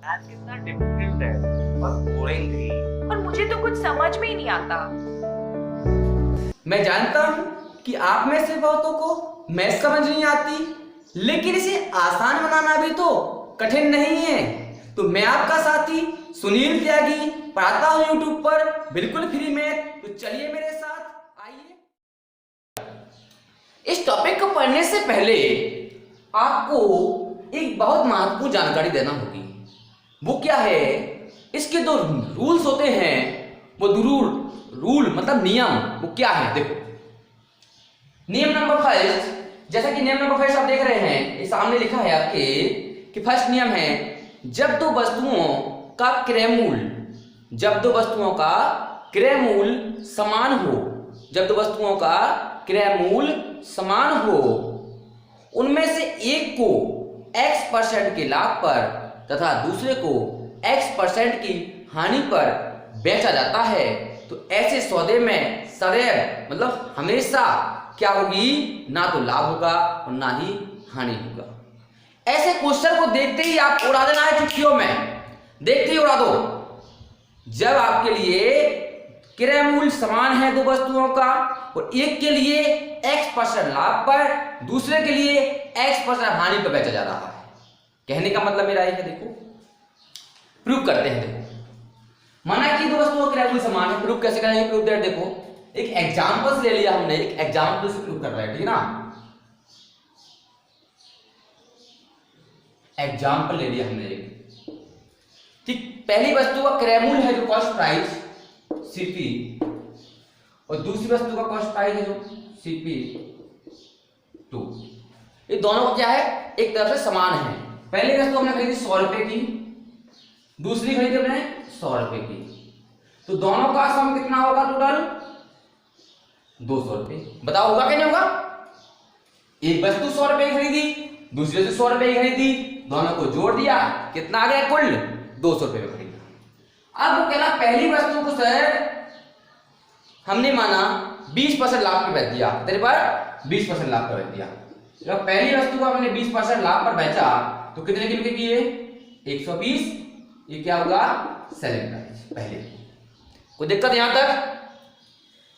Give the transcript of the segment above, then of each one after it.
Math कितना difficult है और बोरिंग भी। और मुझे तो कुछ समझ में ही नहीं आता। मैं जानता हूँ कि आप में से बहुतों को मैथ समझ नहीं आती, लेकिन इसे आसान बनाना भी तो कठिन नहीं है। तो मैं आपका साथी सुनील त्यागी पढ़ाता हूँ यूट्यूब पर बिल्कुल फ्री में। तो चलिए मेरे साथ आइए। इस टॉपिक को पढ़ने से पहले आपको एक बहुत महत्वपूर्ण जानकारी देना होगी। वो क्या है? इसके दो रूल्स होते हैं। वो रूल मतलब नियम, वो क्या है? देखो, नियम नंबर फर्स्ट, जैसा कि नियम नंबर फर्स्ट आप देख रहे हैं, ये सामने लिखा है आपके कि फर्स्ट नियम है, जब दो वस्तुओं का क्रयमूल समान हो, जब दो वस्तुओं का क्रयमूल समान हो, उनमें से एक को x% के लाभ पर तथा दूसरे को x% की हानि पर बेचा जाता है, तो ऐसे सौदे में सदैव मतलब हमेशा क्या होगी? ना तो लाभ होगा और ना ही हानि होगा। ऐसे क्वेश्चन को देखते ही आप उड़ा देना है चुटकियों में, देखते ही उड़ा दो। जब आपके लिए क्रय मूल्य समान है दो वस्तुओं का और एक के लिए x% लाभ पर, दूसरे के लिए x% हानि पर बेचा जा रहा है, कहने का मतलब मेरा ये है। देखो प्रूव करते हैं। देखो माना कि दो वस्तुओं का क्रय मूल्य समान है, प्रूव कैसे करेंगे? प्रूव दैट देखो, एक एग्जांपल ले लिया हमने, एक एग्जांपल से प्रूव कर रहे हैं, ठीक है ना? एग्जांपल ले लिया हमने एक, ठीक। पहली वस्तु का क्रय मूल्य है जो कॉस्ट प्राइस CP और दूसरी वस्तु का कॉस्ट प्राइस है जो CP2। ये दोनों का क्या है? एक तरफ से समान है। पहली वस्तु हमने खरीदी 100 रुपए की, दूसरी खरीदी हमने 100 रुपए की, तो दोनों का सम कितना होगा? टोटल 200 रुपए। बताओ होगा कि नहीं होगा? एक वस्तु 100 रुपए की खरीदी, दूसरी वस्तु 100 रुपए की खरीदी, दोनों को जोड़ दिया, कितना आ गया? कुल 200 रुपए में खरीदा। अब वो कहना पहली वस्तु को सर हमने माना 20% लाभ पर बेच दिया, तेरे पर 20% लाभ पर बेच दिया। जब पहली वस्तु को हमने 20% लाभ पर बेचा तो कितने की बिकेगी? ये 120। ये क्या होगा? सेलिंग प्राइस पहले। कोई दिक्कत यहां तक?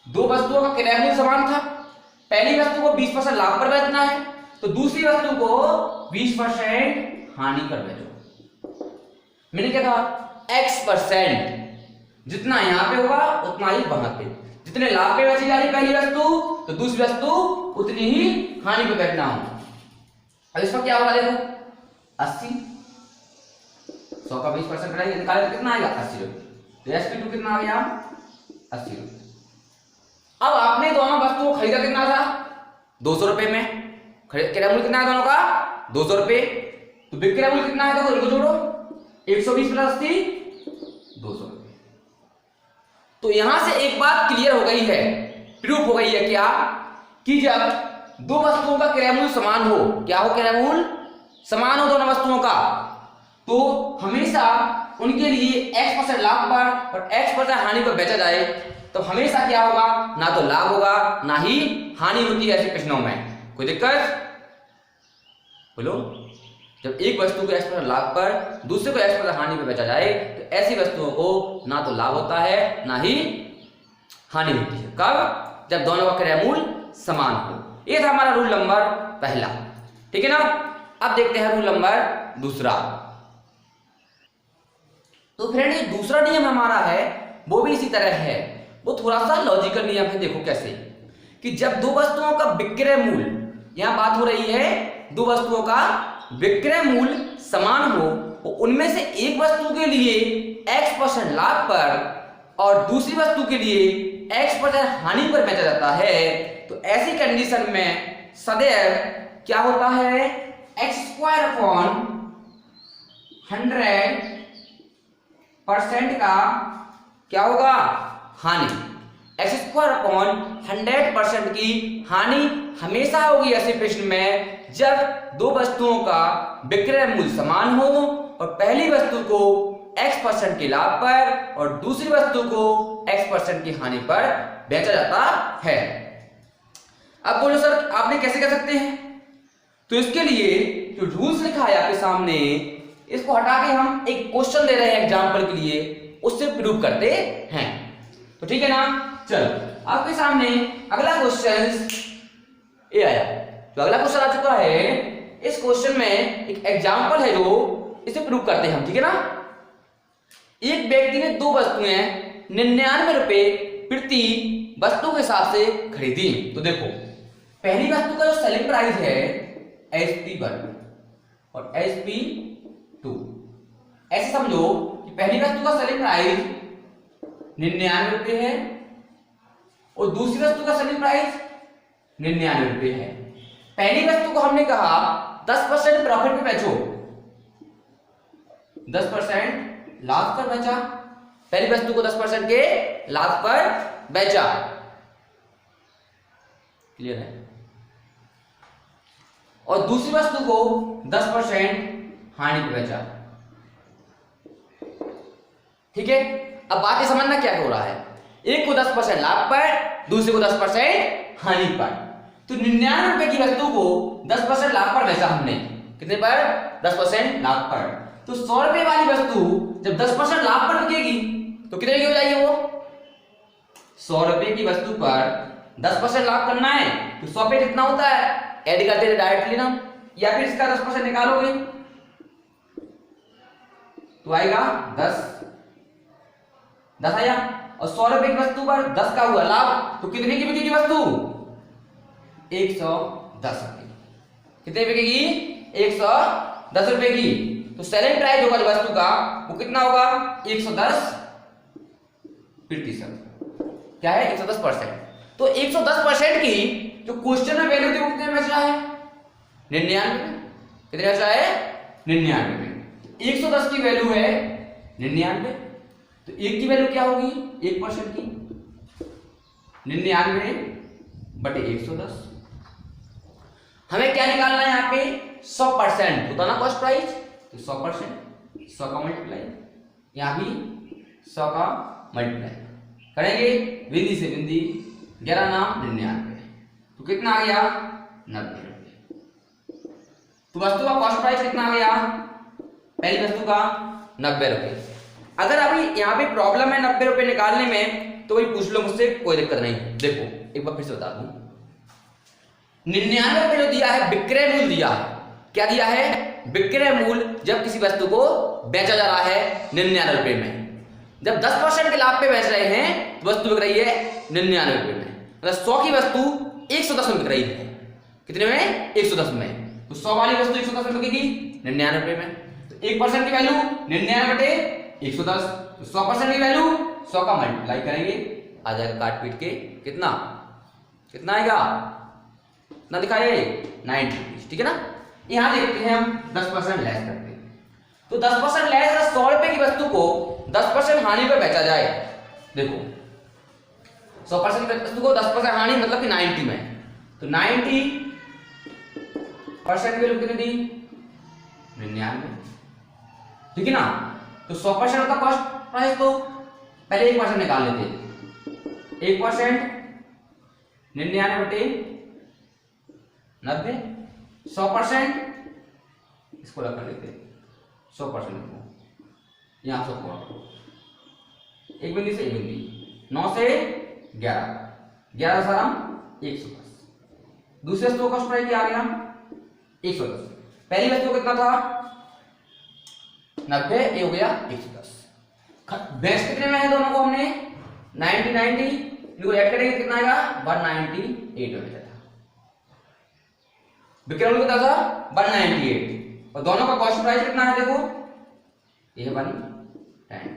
दो वस्तुओं का क्रय मूल्य समान था, पहली वस्तु को 20% लाभ पर बेचना है तो दूसरी वस्तु को 20% हानि पर बेचो। मैंने क्या कहा? x%, जितना यहां पे होगा उतना ही वहां पे, जितने लाभ पे बेची जा रही पहली वस्तु तो दूसरी वस्तु उतनी ही हानि पे बेचना हो। अब इसका क्या होगा? देखो 80, 100 का 20% कटाइए, निकाले तो कितना आएगा? 80 रुपये। तो SP2 कितना आ गया? 80 रुपये। अब आपने दोनों वस्तुओं को खरीदा कितना था? 200 रुपए में। क्रय मूल्य कितना है दोनों का? 200 रुपए। तो विक्रय मूल्य कितना है? देखो इनको जोड़ो, 120 प्लस 80 200 रुपए। तो यहां से एक बात क्लियर हो गई है, प्रूफ हो गई है क्या? कि जब दो वस्तुओं का क्रय मूल्य समान हो, क्या हो? क्रय मूल्य समान हो दोनों वस्तुओं का, तो हमेशा उनके लिए x% लाभ पर और x% हानि पर बेचा जाए तो हमेशा क्या होगा? ना तो लाभ होगा ना ही हानि होती है ऐसे प्रश्नों में। कोई दिक्कत? बोलो। जब एक वस्तु को x% लाभ पर दूसरे को x% हानि पर बेचा जाए तो ऐसी वस्तुओं को ना तो लाभ होता है ना ही हानि होती है। कब? जब दोनों का क्रय मूल्य समान हो। ये था हमारा रूल नंबर पहला, ठीक है ना? अब देखते हैं रूल नंबर दूसरा। तो फ्रेंड ये दूसरा नियम हमारा है वो भी इसी तरह है, वो थोड़ा सा लॉजिकल नियम है। देखो कैसे कि जब दो वस्तुओं का विक्रय मूल्य, यहां बात हो रही है दो वस्तुओं का विक्रय मूल्य समान हो, उनमें से एक वस्तु के लिए x% लाभ पर और दूसरी वस्तु के लिए x% हानि पर बेचा जाता है, तो ऐसी कंडीशन में सदैव क्या होता है? x² 100% का क्या होगा? हानि। x² 100% की हानि हमेशा होगी ऐसे प्रश्न में जब दो वस्तुओं का विक्रय मूल्य समान हो और पहली वस्तु को x% के लाभ पर और दूसरी वस्तु को x% की हानि पर बेचा जाता है। अब बोलो सर आपने कैसे कर सकते हैं? तो इसके लिए जो रूल्स लिखा है आपके सामने इसको हटा के हम एक क्वेश्चन दे रहे हैं एग्जाम्पल के लिए, उससे प्रूव करते हैं। तो ठीक है ना। चल आपके सामने अगला क्वेश्चन ये आया। तो अगला क्वेश्चन आ चुका है, इस क्वेश्चन में एक एग्जाम्पल है जो इसे प्रूव करते हैं हम, ठीक है ना। एक व्यक्ति ने दो वस्तुएं 99 रुपए प्रति वस्तु के हिसाब से खरीदी। तो देखो पहली वस्तु का जो सेलिंग प्राइस है SP1 और SP2, ऐसे समझो कि पहली वस्तु का सेलिंग प्राइस 99 रुपए है और दूसरी वस्तु का सेलिंग प्राइस 99 रुपए है। पहली वस्तु को हमने कहा 10% प्रॉफिट पे बेचो, 10% लाभ पर बेचा। पहली वस्तु को 10% के लाभ पर बेचा, क्लियर है। और दूसरी वस्तु को 10% हानि पर बेचा, ठीक है। अब बात ये समझना क्या हो रहा है, एक को 10% लाभ पर, दूसरे को 10% हानि पर। तो 99 रुपए की वस्तु को 10% लाभ पर बेचा हमने, कितने पर? 10% लाभ पर। तो 100 रुपए वाली वस्तु जब 10% लाभ पर बिकेगी तो कितने की हो जाएगी वो? 100 रुपए की वस्तु पर 10% लाभ करना है तो 100 पे कितना होता है, ऐड करते थे डायरेक्टली ना, या फिर इसका 10% निकालोगे तो आएगा 10 आया। और 100 रुपए की वस्तु पर 10 का हुआ लाभ, तो कितने की बिकेगी वस्तु? 110 रुपए। कितने बिकेगी? 110 रुपए की। तो सेलिंग प्राइस होगा जो वस्तु का वो कितना होगा? 110%। क्या है? 110%। तो 110% की जो क्वेश्चन में वैल्यू थी वो कितने में बच रहा है? 99 में। कितने बच रहा है? 99 में। 110 की वैल्यू है 99, तो एक की वैल्यू क्या होगी? 1% की 99/110। हमें क्या निकालना है यहाँ पे? 100% होता ना कॉस्ट प्राइस, तो 100%, 100 का मल्टीप्लाई, यहाँ भी 100 का मल्टीप्लाई करेंगे, बिंदी से बिंदी 11 नाम 99, तो कितना आ गया? 90 रुपये। तो वस्तु का कॉस्ट प्राइस कितना आ गया? पहली वस्तु का 90 रुपये। अगर अभी यहाँ पे प्रॉब्लम है 90 रुपये निकालने में तो वही पूछ लो मुझसे, कोई दिक्कत नहीं। देखो एक बार फिर से बता दूं, 99 रुपये जो दिया है विक्रय मूल्य दिया है। क्या दिया है? विक्रय मूल्य। जब किसी वस्तु को बेचा जा रहा है 99 रुपये में, जब 10% के लाभ पे बेच रहे हैं तो वस्तु बिक रही है 99 रुपये में। मतलब 100 की वस्तु 110 में बिक रही है। कितने में? 110 में। तो 100 वाली वस्तु 110 में बिकेगी 99 रुपये में। तो 1% की वैल्यू 99/110, तो 100% की वैल्यू 100 का मल्टीप्लाई करेंगे, आ जाएगा काट पीट के कितना आएगा? कितना दिखाए? 90 रुपीज, ठीक है ना। यहां देखते हैं हम 10% लेस करते हैं। तो 10% लेस, अगर 100 रुपए की वस्तु को 10% हानि पर बेचा जाए, देखो 100% की वस्तु को 10% हानि मतलब कि 90 में, तो 90% की वैल्यू कितनी दी? 99, ठीक है ना। तो 100% का कॉस्ट प्राइस, तो पहले 1% निकाल लेते हैं। 1% 99/90, 100% इसको रख लेते हैं, 100% को यहां 100 को एक बिंदी से एक बिंदी, 9 से 11, 11 सारा 110। दूसरे वस्तु का कॉस्ट प्राइस क्या आ गया? 110। पहली वस्तु कितना था? 90, ये हो गया 110। बेच कितने में है दोनों को? हमने 90 इनको ऐड करेंगे कितना आएगा? 198 में था। विक्रय मूल्य कितना था? 198, और दोनों का कॉस्ट प्राइस कितना है? देखो ये 110,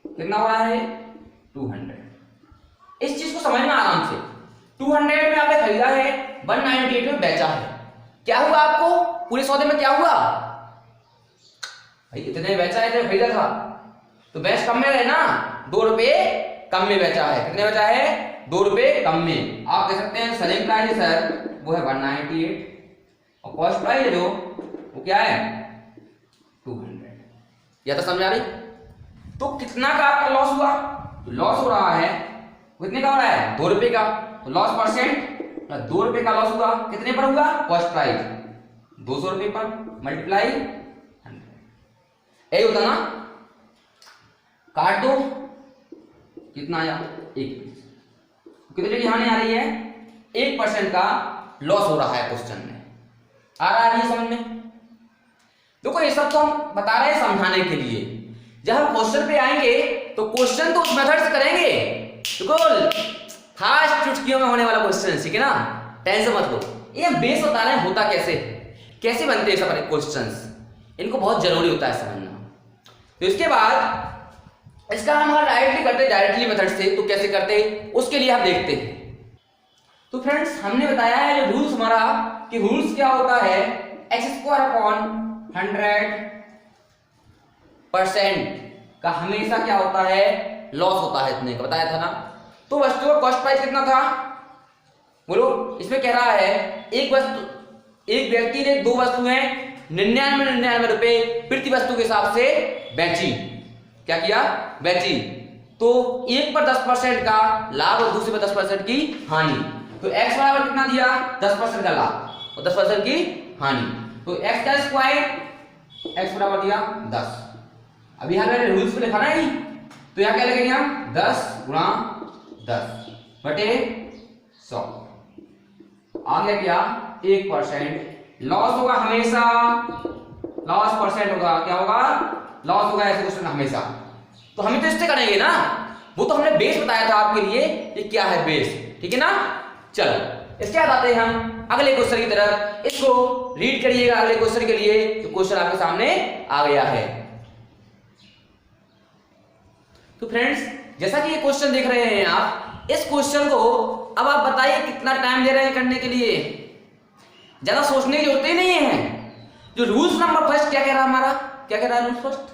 कितना हो रहा है? 200। इस चीज को समझना आराम से। 200 में आपने खरीदा है, 198 में बेचा है। क्या हुआ आपको? पूरे सौदे में क्या हुआ भाई? इतने बेचा है, इतने खरीदा था, तो बेच कम में रहे ना, 2 रुपए कम में बेचा है। कितने बेचा है? 2 रुपए कम में। आप कह सकते हैं सेलिंग प्राइस सर वो है 198 और कॉस्ट प्राइस जो वो क्या है? 200। या तो समझ आ रही? तो कितना का आपका लॉस हुआ? तो लॉस हो रहा है, कितने का हो रहा है? 2 रुपए का। तो लॉस परसेंट 2 रुपए का लॉस हुआ, कितने पर हुआ? कॉस्ट प्राइस 200 रुपये पर मल्टीप्लाई 100, यही होता ना। काट दो, कितना आया 1, कितने की हानि आ रही है 1% का लॉस हो रहा है क्वेश्चन में। आ रहा है ये समझ में? देखो ये सब तो हम बता रहे हैं समझाने के लिए, जब हम क्वेश्चन पे आएंगे तो क्वेश्चन तो उस मेथड से करेंगे, बिल्कुल फास्ट चुटकियों में होने वाला क्वेश्चन, ठीक है ना, टेंशन मत लो। ये बेस बता रहे हैं होता कैसे बनते हैं सब क्वेश्चंस, इनको बहुत जरूरी होता है समझना। तो इसके बाद इसका हम डायरेक्टली करते हैं, डायरेक्टली मेथड से, तो कैसे करते हैं उसके लिए हम देखते हैं। तो फ्रेंड्स हमने बताया है जो रूल्स हमारा, कि रूल्स क्या होता है x² का हमेशा क्या होता है लॉस होता है, इतने का बताया था ना। तो वस्तु का कॉस्ट प्राइस कितना था बोलो, इसमें कह रहा है एक व्यक्ति ने 2 वस्तुएं 99 रुपए प्रति वस्तु के हिसाब से बेची। क्या किया? बेची। तो एक पर 10% का लाभ और दूसरे पर 10% की हानि। तो x बराबर कितना दिया 10% का लाभ और 10% की हानि। तो x का स्क्वायर x बराबर दिया 10। अभी यहाँ पे रूल्स पे लिखा ना ही, तो यहाँ क्या लगेंगे हम 10 गुणा 10 बटे 100 आ गया क्या 1%। लॉस होगा हमेशा, लॉस परसेंट होगा, क्या होगा लॉस होगा ऐसे क्वेश्चन हमेशा। तो हम तो इससे करेंगे ना, वो तो हमने बेस बताया था आपके लिए ये क्या है बेस, ठीक है ना। चलो इसके बाद आते हैं हम अगले क्वेश्चन की तरफ, इसको रीड करिएगा अगले क्वेश्चन के लिए। तो क्वेश्चन आपके सामने आ गया है। तो फ्रेंड्स जैसा कि ये क्वेश्चन देख रहे हैं आप, इस क्वेश्चन को अब आप बताइए कितना टाइम दे रहे हैं करने के लिए, ज्यादा सोचने की जरूरत ही नहीं है। जो रूल्स नंबर फर्स्ट क्या कह रहा है हमारा, क्या कह रहा है रूल्स फर्स्ट,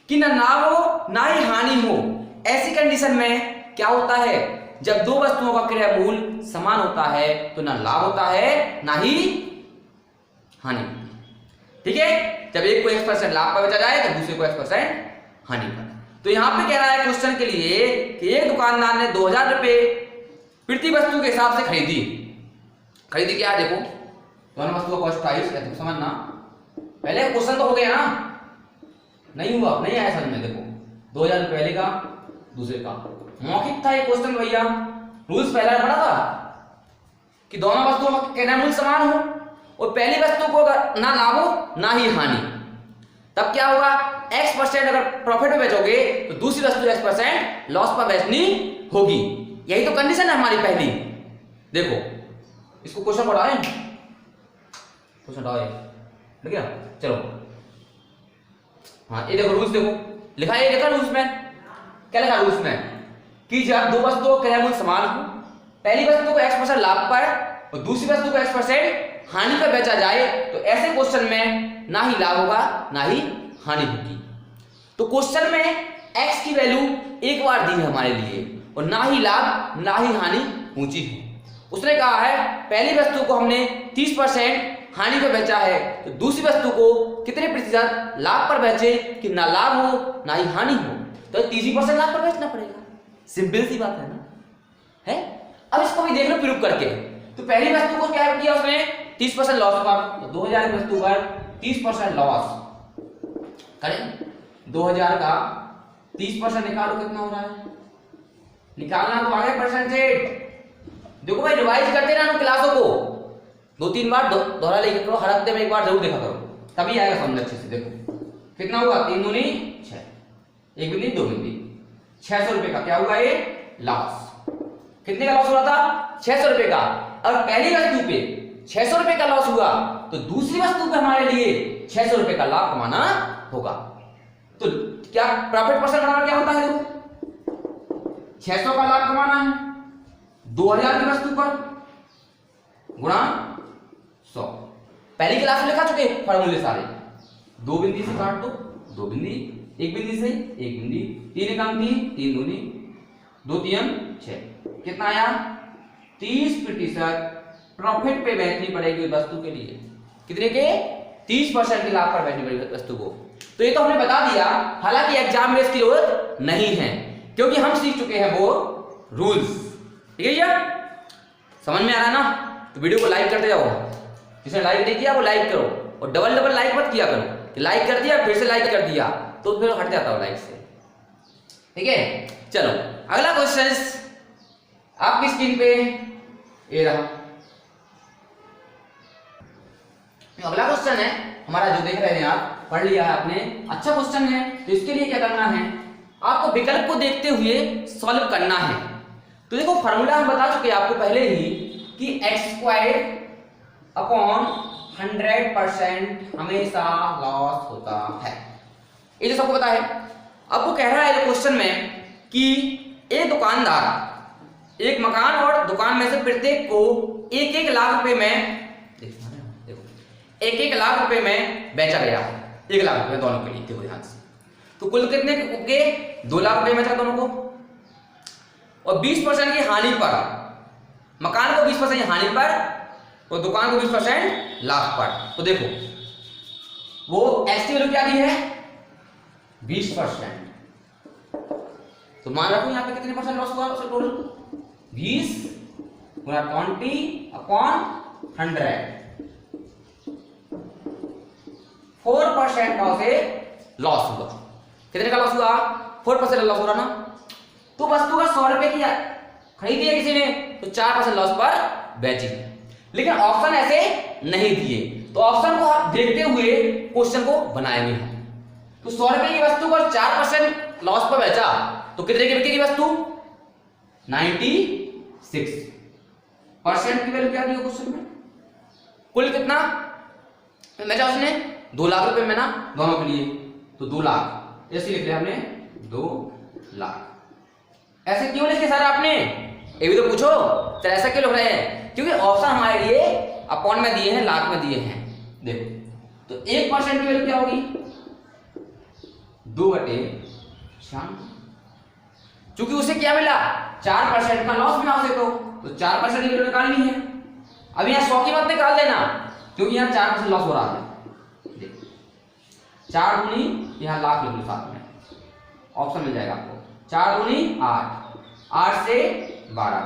कि ना लाभ हो ना ही हानि हो। ऐसी कंडीशन में क्या होता है, जब 2 वस्तुओं का क्रय मूल्य समान होता है तो ना लाभ होता है ना ही हानि, ठीक है। जब एक को 1% लाभ पर बेचा जाए तो दूसरे को 1% हानि पर। तो यहां पे कह रहा है क्वेश्चन के लिए कि एक दुकानदार ने 2000 रुपए प्रति वस्तु के हिसाब से खरीदी क्या है, देखो दोनों वस्तु का कॉस्ट प्राइस है, समझना। पहले क्वेश्चन तो हो गया ना, नहीं हुआ, नहीं आया समझ में। देखो 2000 रुपए पहले का दूसरे का, मौखिक था ये क्वेश्चन भैया। रूल्स पहला पढ़ा था कि दोनों वस्तुओं का क्रय मूल्य समान हो और पहली वस्तु को अगर ना लाभ हो ना ही हानि, तब क्या होगा x% अगर प्रॉफिट में बेचोगे तो दूसरी वस्तु x% लॉस पर बेचनी होगी। यही तो कंडीशन है हमारी पहली। देखो इसको क्वेश्चन पढ़ाएं, क्वेश्चन पढ़ाओ ठीक है। चलो हाँ ये देखो रूल्स, देखो लिखा है, देखा रूल्स में क्या लिखा रूल्स में, कि जब 2 वस्तुओं का क्रय मूल्य समान हो, पहली वस्तु को x% लाभ पर और दूसरी वस्तु को x% हानि पर बेचा जाए तो ऐसे क्वेश्चन में ना ही लाभ होगा ना ही हानि होगी। तो क्वेश्चन में x की वैल्यू एक बार दी है हमारे लिए और ना ही लाभ ना ही हानि पूछी है। उसने कहा है पहली वस्तु को हमने 30% हानि पर बेचा है तो दूसरी वस्तु को कितने प्रतिशत लाभ पर बेचे कि ना लाभ हो ना ही हानि हो, तो 30% लाभ पर बेचना पड़ेगा। सिंपल सी बात है ना, है। अब इसको भी देख लो प्रूफ करके। तो पहली वस्तु को क्या किया उसने 30% लॉस पर, तो 2000 की वस्तु पर 30% लॉस करें, 2000 का 30% निकालो कितना हो रहा है, निकालना तो आगे परसेंटेज। देखो भाई रिवाइज करते रहना क्लासों को, 2-3 बार दोहरा लेके करो, हर हफ्ते में एक बार जरूर देखा करो, तभी आएगा समझ अच्छे से। देखो कितना हुआ 3 दूनी 6, 1 बिंदी 2 बिंदी, 600 रुपए का क्या हुआ ये लॉस। कितने का लॉस हो रहा था 600 रुपए का, और पहली वस्तु पे 600 रुपए का लॉस हुआ तो दूसरी वस्तु पे हमारे लिए 600 रुपए का लाभ कमाना होगा। तो क्या प्रॉफिट परसेंट बनाना क्या होता है, देखो 600 का लाभ कमाना है 2000 की वस्तु पर गुणा 100। पहली क्लास में लिखा चुके फॉर्मूले सारे, 2 बिंदी से काट दो 2 बिंदी, 1 बिंदी से 1 बिंदी, 3 एकम 3, 3 दूनी 2 3 6, कितना आया 30% प्रॉफिट पे बेचनी पड़ेगी वस्तु के लिए, कितने के 30% के लाभ पर बेचनी पड़ेगी वस्तु को। तो ये तो हमने बता दिया, हालांकि एग्जाम में इसकी जरूरत नहीं है क्योंकि हम सीख चुके हैं वो रूल्स, ठीक है भैया, समझ में आ रहा है ना। तो वीडियो को लाइक करते जाओ, जिसने लाइक नहीं किया वो लाइक करो, और डबल डबल लाइक मत किया करो कि लाइक कर दिया फिर से लाइक कर दिया तो फिर हट जाता हो लाइक से। ठीक है, चलो अगला क्वेश्चन आपकी स्क्रीन पे ये रहा। अगला क्वेश्चन है हमारा, जो देख रहे हैं आप, पढ़ लिया है आपने, अच्छा क्वेश्चन है। तो इसके लिए क्या करना है, आपको विकल्प को देखते हुए सॉल्व करना है। तो देखो फॉर्मूला हम बता चुके हैं आपको पहले ही कि x² अपॉन 100% हमेशा लॉस होता है, ये तो सबको पता है। अब वो कह रहा है क्वेश्चन में कि एक दुकानदार एक मकान और दुकान में से प्रत्येक को 1-1 लाख रुपए में, देखो 1-1 लाख रुपए में बेचा गया, 1 लाख रुपए दोनों के लिए, देखो ध्यान से। तो कुल कितने के 2 लाख रुपए बेचा दोनों को, और 20% की हानि पर, मकान को 20% की हानि पर और दुकान को 20% लाभ पर। तो देखो वो एक्स की वैल्यू क्या दी है 20%, तो मान रखो यहाँ पे कितने परसेंट लॉस हुआ टोटल 20 गुना 20 अपॉन 100, 4% का उसे लॉस हुआ। कितने का लॉस हुआ 4% लॉस हो रहा ना। तो वस्तु का 100 रुपए की खरीदी है किसी ने तो 4% लॉस पर बेची, लेकिन ऑप्शन ऐसे नहीं दिए, तो ऑप्शन को देखते हुए क्वेश्चन को बनाएंगे हम। तो 100 रुपए की वस्तु को 4% लॉस पर बेचा तो कितने की बिकेगी वस्तु 96% की वैल्यू क्या दी क्वेश्चन में, कुल कितना बेचा उसने 2 लाख रुपए में ना दोनों के लिए, तो 2 लाख ऐसे लिख लिया हमने 2 लाख। ऐसे क्यों लिखे सर आपने, ये भी तो पूछो, तो ऐसा क्यों लिख रहे हैं, क्योंकि ऑप्शन हमारे लिए अपॉन में दिए हैं, लाख में दिए हैं। देखो तो 1% की वैल्यू क्या होगी 2/4, क्योंकि उसे क्या मिला 4% का लॉस मिला उसे, तो 4% की वैल्यू निकालनी है। अब यहाँ 100 की मत निकाल देना, क्योंकि यहाँ 4% लॉस हो रहा है। 4 दूनी यहाँ लाख लिख लो साथ में, ऑप्शन मिल जाएगा आपको, 4 दूनी 8, 8 से 12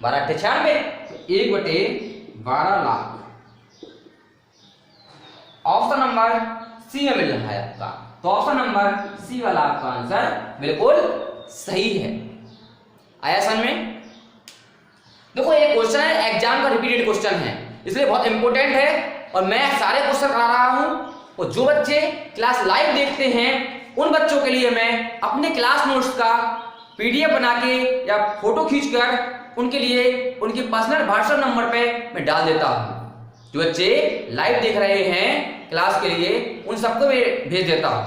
12 96, 1/12 लाख। ऑप्शन नंबर सी में मिल रहा है आपका, तो ऑप्शन नंबर सी वाला आपका आंसर बिल्कुल सही है। आया समझ में। देखो ये क्वेश्चन है एग्जाम का रिपीटेड क्वेश्चन है, इसलिए बहुत इंपॉर्टेंट है, और मैं सारे क्वेश्चन करा रहा हूं। और जो बच्चे क्लास लाइव देखते हैं उन बच्चों के लिए मैं अपने क्लास नोट्स का PDF बना के या फोटो खींचकर उनके लिए उनके पर्सनल व्हाट्सएप नंबर पे मैं डाल देता हूं। जो बच्चे लाइव देख रहे हैं क्लास के लिए उन सबको मैं भेज देता हूं।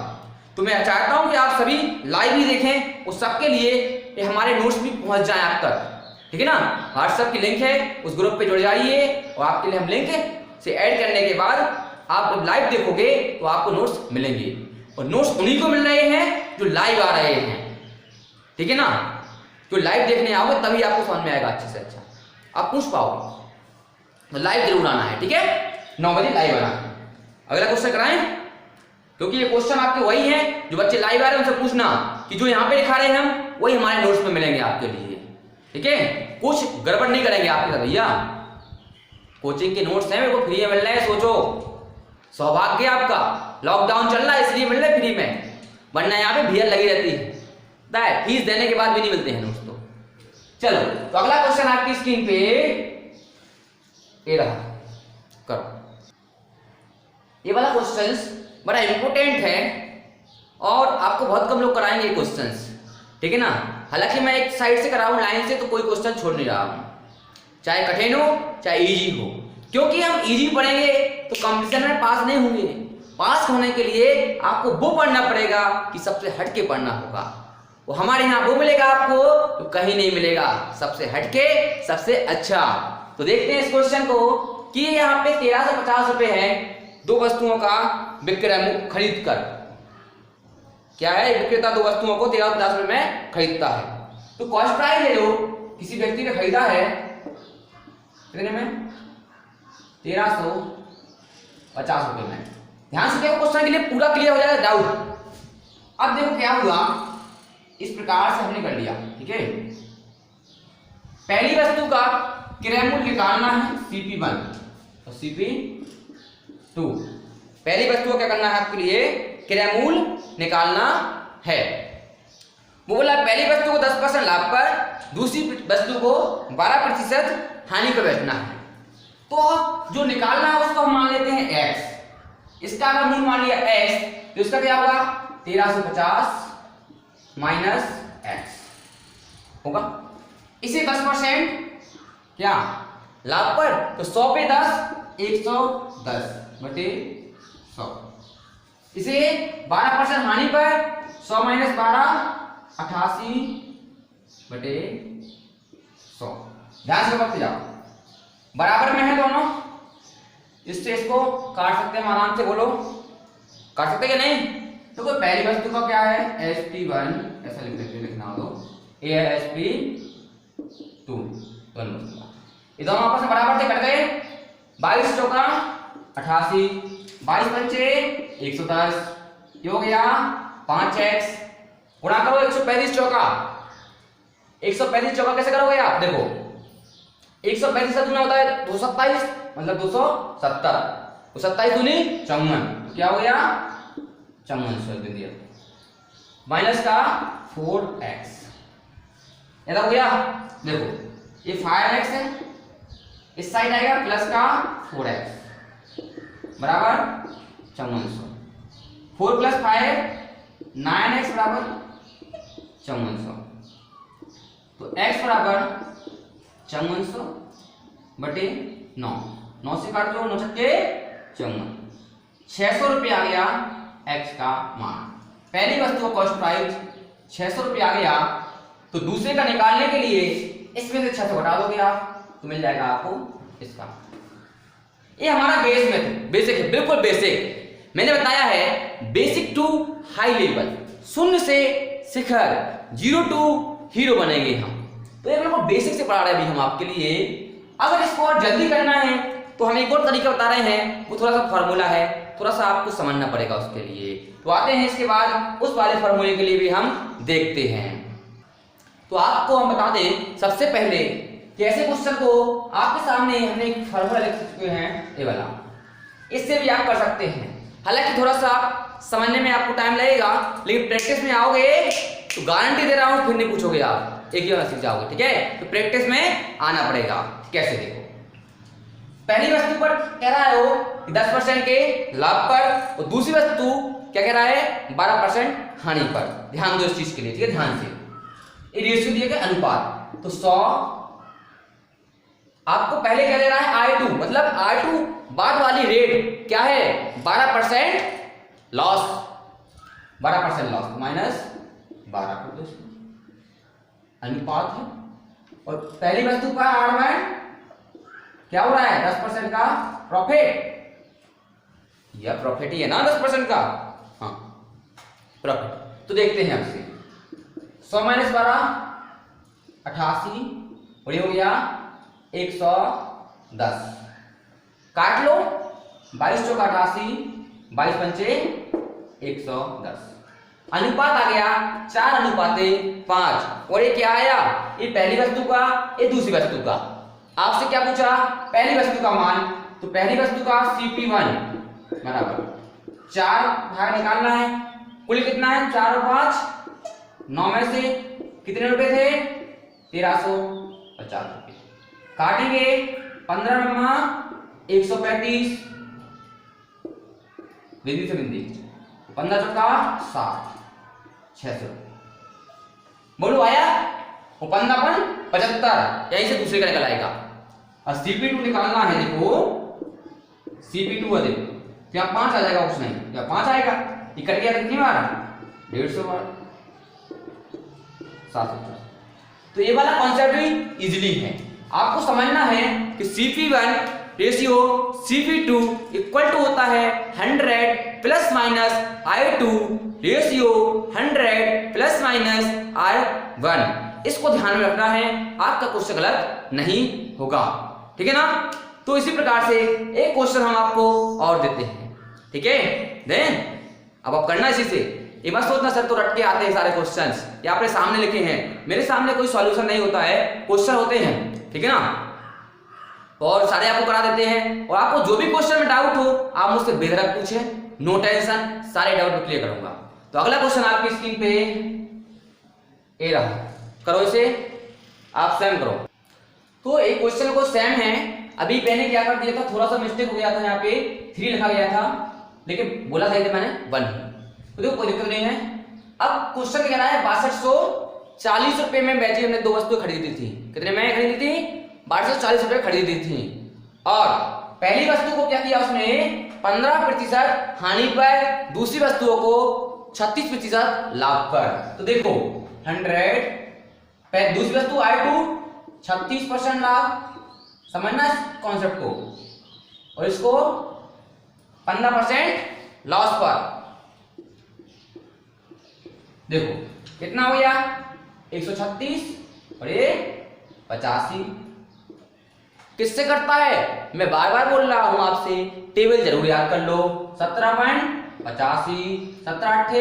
तो मैं चाहता हूं कि आप सभी लाइव ही देखें, उस सबके लिए ये हमारे नोट्स भी पहुंच जाए आप तक, ठीक है ना। व्हाट्सएप की लिंक है, उस ग्रुप पे जुड़ जाइए, और आपके लिए हम लिंक से ऐड करने के बाद आप जब लाइव देखोगे तो आपको नोट्स मिलेंगे, और नोट्स उन्हीं को मिल रहे हैं जो लाइव आ रहे हैं, ठीक है ना। जो लाइव देखने आओगे तभी आपको समझ में आएगा अच्छे से अच्छा, आप पूछ पाओगे। तो लाइव जरूर आना है, ठीक है, 9 बजे लाइव आना है। अगला क्वेश्चन कराएं, क्योंकि ये क्वेश्चन आपके वही है जो बच्चे लाइव आ रहे हैं उनसे पूछना कि जो यहाँ पे लिखा रहे हैं हम वही हमारे नोट्स में मिलेंगे आपके लिए, ठीक है। कुछ गड़बड़ नहीं करेंगे आपके साथ भैया। कोचिंग के नोट्स हैं मेरे को फ्री में मिल रहे हैं, सोचो सौभाग्य आपका, लॉकडाउन चल रहा है इसलिए मिल रहे फ्री में, वरना यहाँ पे भीड़ लगी रहती है, फीस देने के बाद भी नहीं मिलते हैं नोट्स। तो चलो तो अगला क्वेश्चन आपकी स्क्रीन पे ये रहा, करो। ये वाला क्वेश्चंस बड़ा इंपॉर्टेंट है और आपको बहुत कम लोग कराएंगे ये क्वेश्चंस, ठीक है ना। हालांकि मैं एक साइड से कराऊं लाइन से, तो कोई क्वेश्चन छोड़ नहीं रहा हूं, चाहे कठिन हो चाहे इजी हो, क्योंकि हम इजी पढ़ेंगे तो कंपटीशन में पास नहीं होंगे। पास होने के लिए आपको वो पढ़ना पड़ेगा कि सबसे हटके पढ़ना होगा, वो हमारे यहाँ वो मिलेगा आपको तो कहीं नहीं मिलेगा, सबसे हटके सबसे अच्छा। तो देखते हैं इस क्वेश्चन को कि यहाँ पे 1350 रुपए है दो वस्तुओं का विक्रय खरीद कर। क्या है, विक्रेता दो वस्तुओं को 1350 रुपए में खरीदता है। तो कॉस्ट प्राइस है जो किसी व्यक्ति ने खरीदा है कितने में 1350 रुपए में। ध्यान से देखो क्वेश्चन के लिए पूरा क्लियर हो जाएगा डाउट। अब देखो क्या हुआ, इस प्रकार से हमने कर लिया, ठीक है। पहली वस्तु का क्रय मूल्य निकालना है CP1, तो Cp2। पहली वस्तु को क्या करना है आपके लिए, क्रियामूल निकालना है। वो बोला पहली वस्तु को 10% लाभ पर, दूसरी वस्तु को 12% हानि पर बेचना है। तो जो निकालना है उसको हम मान लेते हैं x। इसका अगर मूल मान लिया x तो इसका क्या होगा 1350 माइनस x होगा। इसे 10% क्या लाभ पर, तो 100 पे 10 110 बटे 100। इसे 12% हानि पर, 100 माइनस 12 88 बटे 100। ध्यान से वक्त जाओ, बराबर में है दोनों, इससे इसको काट सकते हैं आराम से, बोलो काट सकते क्या नहीं। तो कोई पहली वस्तु का क्या है Sp1, ऐसा लिख सकते लिखना हो ये है Sp2। ये दोनों आपस में बराबर से कट गए, 22 चौका 88, 22 पंचे 110, ये हो गया 5x, गुणा करो 135 चौका। 135 चौका कैसे करोगे आप, देखो 135 से दूना होता है 227, मतलब 270, 27 दूनी 54, क्या हो गया 54 दे दिया, माइनस का 4x, ऐसा हो गया। देखो ये 5x है, इस साइड आएगा प्लस का 4x बराबर 5400, 4 प्लस 5 9x बराबर 5400। तो x बराबर 5400 बटे 9, 9 से काट दो 9 छक्के 54, 600 रुपये आ गया x का मान। पहली वस्तु का कॉस्ट प्राइस 600 रुपये आ गया, तो दूसरे का निकालने के लिए इसमें से 600 घटा दोगे आप, तो मिल जाएगा आपको इसका। ये हमारा बेस में बेसिक है, बिल्कुल बेसिक। मैंने बताया है बेसिक टू हाई लेवल, शून्य से शिखर, 0 टू हीरो बनेंगे हम। तो ये बिल्कुल बेसिक से पढ़ा रहे हैं हम आपके लिए। अगर इसको और जल्दी करना है तो हम एक और तरीका बता रहे हैं, वो थोड़ा सा फॉर्मूला है, थोड़ा सा आपको समझना पड़ेगा उसके लिए। तो आते हैं इसके बाद उस वाले फॉर्मूले के लिए भी हम देखते हैं। तो आपको हम बता दें सबसे पहले कैसे क्वेश्चन को आपके सामने हमने एक फॉर्मूला लिख चुके हैं, ये वाला, इससे भी आप कर सकते हैं। हालांकि थोड़ा सा समझने में आपको टाइम लगेगा, लेकिन प्रैक्टिस में आओगे तो गारंटी दे रहा हूं फिर नहीं पूछोगे आप, एक ही बार सीख जाओगे। ठीक है, तो प्रैक्टिस में आना पड़ेगा। कैसे, देखो पहली वस्तु पर कह रहा है वो 10% के लाभ पर, और दूसरी वस्तु क्या कह रहा है 12% हानि पर। ध्यान दो इस चीज के लिए, ठीक है, ध्यान से। ये रेशियो दिया गया अनुपात, तो 100 आपको पहले क्या दे रहा है I2, मतलब I2 बाद वाली रेट क्या है 12% लॉस, 12% लॉस माइनस 12 अनुपात है। और पहली वस्तु का R1 क्या हो रहा है 10% का प्रॉफिट, यह प्रॉफिट ही है ना 10% का, हाँ प्रॉफिट। तो देखते हैं आपसे 100 माइनस 12 88, और ये हो गया 110, काट लो 22 चौका 88, 22 पंचे 110, अनुपात आ गया 4:5। और ये क्या आया, ये पहली वस्तु का, ये दूसरी वस्तु का। आपसे क्या पूछा, पहली वस्तु का मान, तो पहली वस्तु का Cp1 बराबर 4 भाग निकालना है, कुल कितना है 4 और 5, 9 में से कितने रुपए थे 1350 रुपए, काटेंगे 15 में 135, बिंदी से बिंदी 15 चौका 60, 600 बोलो आया। वो 15 75, यहीं से दूसरे का निकल आएगा। और Cp2 निकालना है, देखो Cp2 है, देखो क्या 5 आ जाएगा, कुछ नहीं क्या 5 आएगा, ये कट गया कितनी बार 150 बार 750। तो ये वाला कॉन्सेप्ट भी इजीली है, आपको समझना है कि Cp1 ratio Cp2 equal to होता है 100 plus minus I2 ratio 100 plus minus I1। इसको ध्यान में रखना है, आपका क्वेश्चन गलत नहीं होगा, ठीक है ना। तो इसी प्रकार से एक क्वेश्चन हम आपको और देते हैं, ठीक है। देन अब आप करना इसी से, ये मत सोचना सर तो रट के आते हैं सारे क्वेश्चंस, ये आपने सामने लिखे हैं, मेरे सामने कोई सॉल्यूशन नहीं होता है, क्वेश्चन होते हैं, ठीक है ना। तो तो और सारे आपको करा देते हैं, और आपको जो भी क्वेश्चन में डाउट हो आप मुझसे बेधड़क पूछें, नो टेंशन, सारे डाउट क्लियर करूंगा। तो अगला क्वेश्चन आपकी स्क्रीन पे ये रहा, करो इसे, आप सेम करो। तो एक क्वेश्चन को सेम है, अभी मैंने क्या कर दिया था, थोड़ा सा मिस्टेक हो गया था, यहाँ पे 3 लिखा गया था, लेकिन बोला था मैंने 1 ही। तो देखो कोई दिक्कत नहीं है। अब क्वेश्चन कहना है 6240 रुपए में बैटरी हमने 2 वस्तुएं खरीदी थी। कितने में खरीदी थी? 6240 रुपए खरीदी थी। और पहली वस्तु को क्या किया उसने 15% हानि पर, दूसरी वस्तुओं को 36% लाभ पर। तो देखो 100 दूसरी वस्तु I2 36% लाभ, समझना इस कॉन्सेप्ट को, और इसको 15% लॉस पर। देखो कितना हो गया 136 और ये 85। किससे करता है? मैं बार बार बोल रहा हूं आपसे, टेबल जरूर याद कर लो। 17.85, 17 8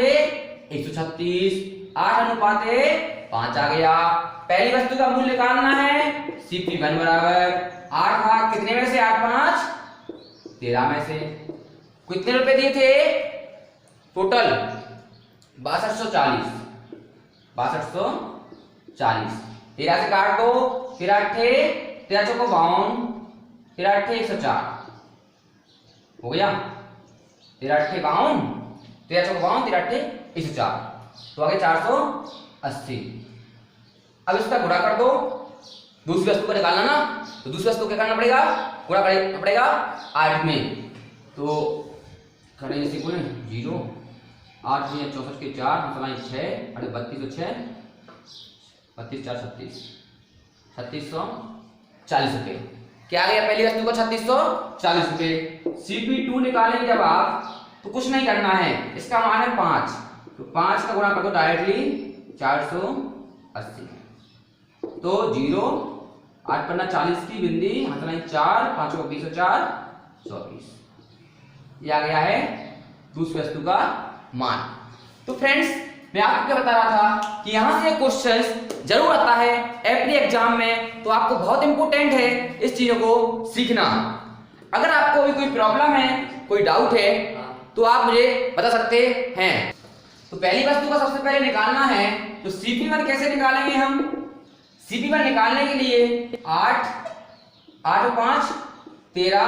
136, 8 अनुपात 5 आ गया। पहली वस्तु का मूल्य निकालना है, CP1 बराबर 8 भाग कितने में से 8 5 13 में से। कितने रुपए दिए थे टोटल? 6240, 6240। 13 से काट दो, 13 8 13 चौको 52, 13 8 104 हो गया। 13 8 52, 13 चौको 52, 13 8 104, तो आगे 480। अब इसका गुणा कर दो, दूसरी वस्तु को निकालना ना, तो दूसरी वस्तु क्या करना पड़ेगा? गुणा करना पड़ेगा 8 में। तो करें जैसे बोले 0 8 64 के 4 मतलब 6 अरे 32 और 6 32 4 36 3640 रुपए। क्या आ गया पहली वस्तु को 3640 रुपए। CP2 निकालेंगे जब आप तो कुछ नहीं करना है, इसका मान है 5, तो 5 का गुणा कर दो डायरेक्टली 480। तो 0 8 पन्ना 40 की बिंदी मतलब 4 5 को 20 और 4 24। ये आ गया है दूसरी वस्तु का मान। तो फ्रेंड्स मैं आपको क्या बता रहा था कि यहां से क्वेश्चंस जरूर आता है एवरी एग्जाम में, तो आपको बहुत इंपॉर्टेंट है इस चीजों को सीखना। अगर आपको भी कोई प्रॉब्लम है, कोई डाउट है, तो आप मुझे बता सकते हैं। तो पहली वस्तु का सबसे पहले निकालना है, तो CP1 कैसे निकालेंगे हम? CP1 निकालने के लिए 8 8 और 5 13,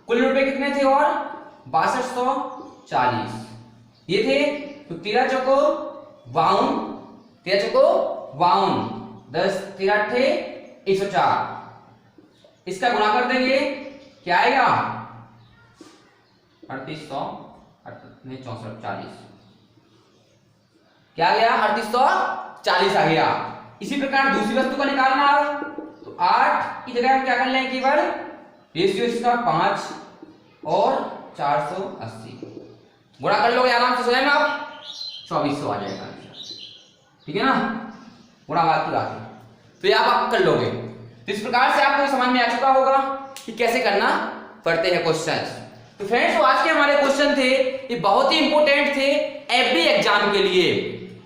कुल रुपए कितने थे? और 6240 ये थे। तो 13 चौको 52, 13 चौको 52, 10 13 8 104। इसका गुणा कर देंगे, क्या आएगा? 3800 नहीं 64 40। क्या आ गया? 3840 आ गया। इसी प्रकार दूसरी वस्तु का निकालना, तो 8 की जगह हम क्या कर लेंगे केवल रेशियो इसका 5 और 480 गुणा कर लोगे आराम से, स्वयं आप 2400 आ जाएगा। ठीक है ना, गुणा बात की बात है, तो ये आप कर लोगे। तो इस प्रकार से आपको समझ में आ चुका होगा कि कैसे करना पड़ते हैं क्वेश्चंस। तो फ्रेंड्स आज के हमारे क्वेश्चन थे, ये बहुत ही इंपॉर्टेंट थे एवरी एग्जाम के लिए।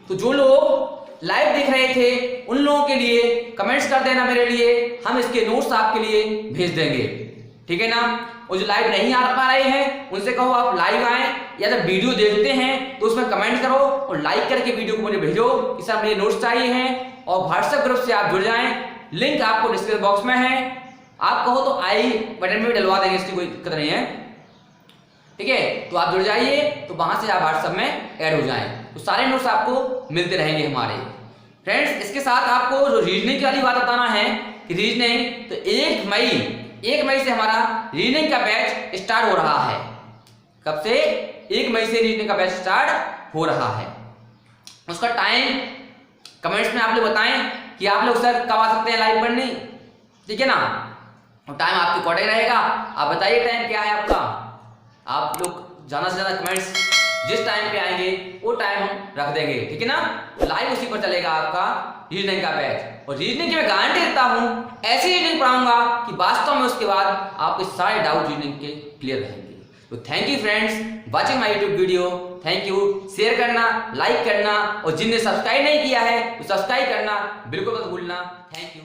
तो जो लोग लाइव देख रहे थे उन लोगों के लिए कमेंट्स कर देना मेरे लिए, हम इसके नोट्स आपके लिए भेज देंगे। ठीक है ना, और जो लाइव नहीं आ पा रहे हैं उनसे कहो आप लाइव आए, या जब वीडियो देखते हैं तो उसमें कमेंट करो और लाइक करके वीडियो को मुझे भेजो कि सर मुझे नोट्स चाहिए हैं, और व्हाट्सएप ग्रुप से आप जुड़ जाएं। लिंक आपको डिस्क्रिप्शन बॉक्स में है, आप कहो तो आई बटन में भी डलवा देंगे, इसकी कोई दिक्कत नहीं है। ठीक है, तो आप जुड़ जाइए, तो वहां से आप व्हाट्सएप में ऐड हो जाएं, तो सारे नोट्स आपको मिलते रहेंगे हमारे। फ्रेंड्स इसके साथ आपको जो रीजनिंग वाली बात बताना है कि रीजनिंग, तो 1 मई से हमारा रीजनिंग का बैच स्टार्ट हो रहा है। कब से? 1 मई से रीजनिंग का बैच स्टार्ट हो रहा है। उसका टाइम कमेंट्स में आप लोग बताएं कि आप लोग सर कब आ सकते हैं लाइव पढ़ने। ठीक है ना, और टाइम आपके अकॉर्डिंग रहेगा, आप बताइए टाइम क्या है आपका। आप लोग ज्यादा से ज्यादा कमेंट्स जिस टाइम पे आएंगे वो टाइम हम रख देंगे। ठीक है ना, लाइव उसी पर चलेगा आपका रीजनिंग का बैच। और रीजनिंग की मैं गारंटी देता हूं ऐसी रीजनिंग पढ़ाऊंगा कि वास्तव में उसके बाद आपके सारे डाउट रीजनिंग के क्लियर रहेंगे। तो thank you friends watching my YouTube video. Thank you, share करना, लाइक करना, और जिनने सब्सक्राइब नहीं किया है तो सब्सक्राइब करना बिल्कुल मत भूलना। Thank you.